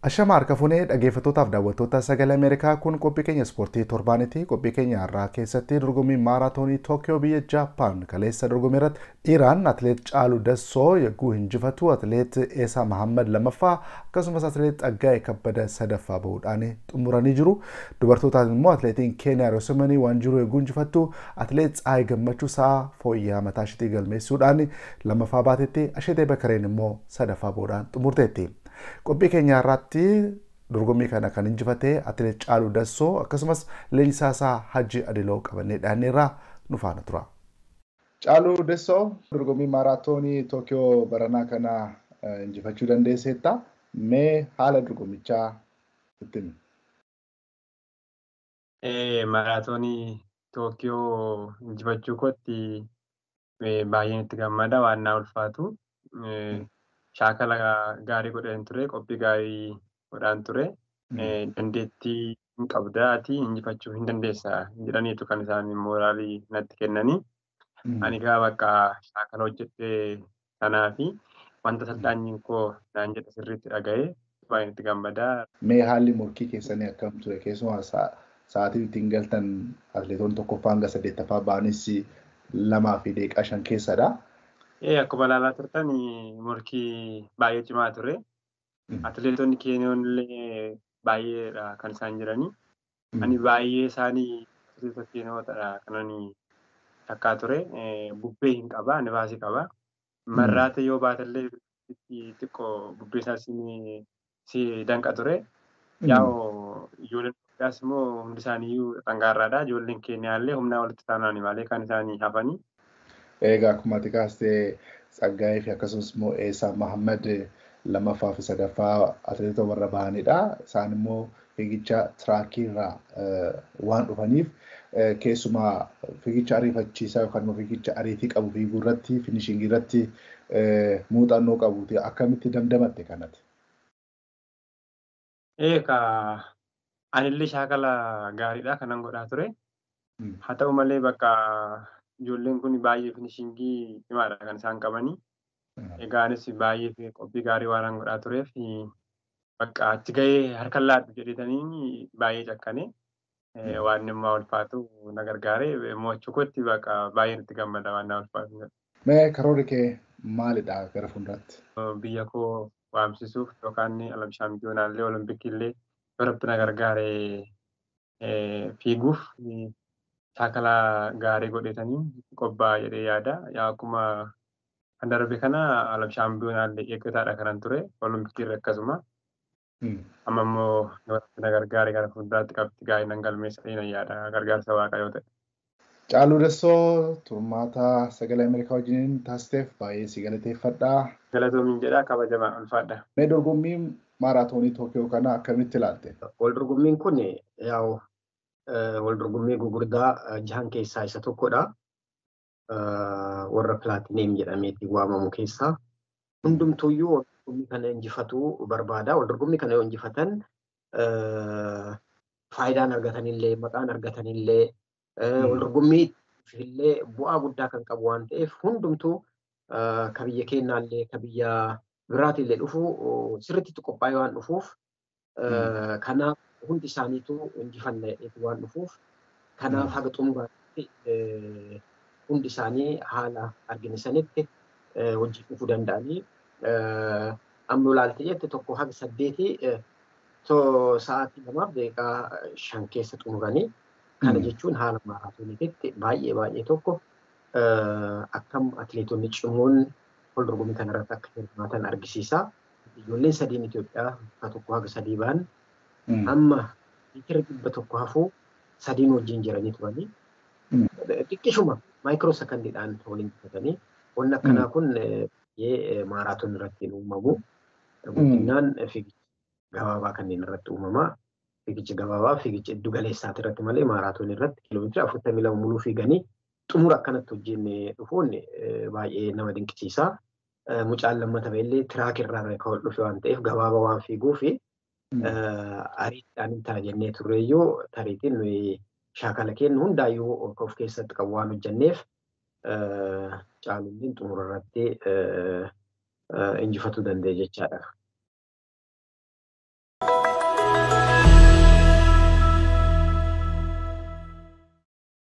Ashama harka fuunee dhaggeeffattootaaf daawwattoota sagalee Ameerikaa kun qophii keenya ispoortii torbaanitti qophii keenya har'aa keessatti dorgommii maaraatoonii Tookiyoo biyya Jaappaan kaleessa dorgommii irratti dhiiraan atileet Caaluu Dassoo yogguu injifatu atileet Eesaa Mahammad lammaffaa akkasumas atileet Xaggaayee Kabbada sadaffaa bahuudhaan xumuranii jiru. Dubartootaan immoo atileetiin Keeniyaa Roosumanii waan jiru yogguu injifattu atileet Tsaayii Gammachuu sa'a fooyya'aa mataa isheetii galmeessuudhaan lammaffaa baatetti Asheetee Bakareen immoo sadaffaa bahuudhaan xumurteetti. Qophii keenya irratti dorgommii kana kan injifatee atileet Caaluu Dassoo akkasumas leenjisaa isaa Hajji Adiloo qabannee dhaanneerraa nu faana tura. Caaluu Dassoo dorgommii maaraatoonii Tookiyoo baranaa kana injifachuu dandeesseetta. Mee haala dorgommichaa itti himi? Maaraatoonii Tookiyoo injifachuu kootti baay'een itti gammada waan na ulfaatu. Shaakala gaarii godhan ture, qophii gaarii godhan ture. Dandeettii hin qabdaati injifachuu hin dandeessa jedhaniitu kan isaan mooraalii natti kennanii. Ani gaa bakka shaakala hojjedhee sanaa fi wanta salphaanyiin koo naan jedha sirriitti dhaga'ee baay'een itti gammada. Mee haalli morkii keessanii akkam ture? Keessumaa sa'aatii ittiin galtan atileetonni tokkoffaa hanga 8ffaa ba'anis 2 fi daqiiqaa 5 keessadha. Akkuma ilaalaa turtan morkii baay'ee cimaa ture. Atileetonni Keeniyoonillee baay'eedha kan isaan jiranii. Ani baay'ee isaanii atileetota Keeniyootadha kan ani takkaa ture. Bubbee hin qaba, nifaasii qaba. Marraata yoo baatallee xiqqoo bubbee isaas si danqa ture. Yaa'oo ijoolleen Itoophiyaas immoo hundi isaaniiyyuu dhangaarraadha. Ijoolleen Keeniyaallee humnaa walitti taanaan malee kan isaanii hafanii. Egaa akkuma ati kaastee Tsaggaayee fi akkasumas immoo Eesaa Mahammad lammaffaa fi sadaffaa atileetota warra bahanidha. Isaan immoo fiigicha tiraakii irraa waan dhufaniif keessumaa fiigicha ariifachiisaa yookaan immoo fiigicha ariitii qabu fiiguu irratti finishingii irratti muuxannoo qabuuti. Akkamitti damdamatte kanatti? Anillee shaakala gaariidha kanan godhaa ture. Haa ta'u malee bakka ijoolleen kun baay'ee finishingii cimaadha kan isaan qabanii. Egaanis baay'ee qophii gaarii waan godhaa tureef bakka achi gahee harka laadhu jedhetanii baay'ee cakkane. Waan dhimma ulfaatu na gargaare mo'achuu kootti bakka baay'een itti gammada waan na ulfaatu. Mee karoorri kee maalidha gara fuulduraatti? Biyya koo waamsisuuf yookaan alam shaampiyoonaallee olompikillee irratti na gargaare fiiguuf shaakala gaarii godhetanii qophaa'a jedhee yaada. Akkuma kan darbe kana alam shaampiyoonaallee eeggataa kanan ture olompikirra akkasuma. Amma immoo na gargaare gara fuulduraatti qabxii gaarii nan galmeessa nan yaada gargaarsa waaqayyoo ta'e. Caaluu Dassoo turmaata sagalee Ameerikaa wajjin taasisteef baay'ee si galateeffadha. Galatoomiin jedha kabajamaa ulfaadha. Mee dorgommii maaraatoonii Tookiyoo kana akkamitti ilaalte? Wal dorgommiin kun yaa'u wal dorgommii gurguddaa 6 keessaa isa tokkodha. Warra pilaatineem jedhameetti waamamu keessaa. Hundumtuuyyuu wal dorgommii kana injifatuu barbaada. Wal dorgommii kana yoo injifatan faayidaan argatanillee maqaan argatanillee wal dorgommii illee bu'aa guddaa kan qabu waan ta'eef hundumtuu ka biyya keenyaallee ka biyya biraatillee dhufu sirriitti qophaa'ee waan dhufuuf kanaaf hundi isaaniitu injifannee waan dhufuuf kanaaf haga xumuraatti hundi isaanii haala arginisanitti hojii dhufuu danda'anii amma ilaalte jette tokko haga 8 sa'aatii 2 daqiiqaa 5 keessa xumuranii kana jechuun haala maaraatooniitti baay'ee tokko akkam atileetonni cimoon wal dorgommii kanarratti akka hirmaatan argisiisa. Ijoolleen 3 Itoophiyaa tokko haga 3 ba'an amma meetira 100 hafuu 3 wajjin jiranii turanii xiqqishuma maayikiroo sekondiidhaan waliin taphatanii wanni akkanaa kun maaraatoon irratti uumamu guddinaan fiigicha gabaabaa kanneen irratti uumama. Fiigicha gabaabaa fiigicha iddu galeessaati irratti malee maaraatoon irratti kiiloomeetira 42 muluu fiiganii xumura akkanatti wajjin dhufuun baay'ee nama dinqisiisa. Mucaan lammata illee tiraak irraa kan dhufe waan ta'eef gabaabaa waan fiiguu fi ariitiin ta'a jennee turreeyyuu tariitiin shaakala kennu hundaayyuu of keessatti qabu waan hojjenneef Caaluun xumura irratti injifatuu danda'e jechaadha.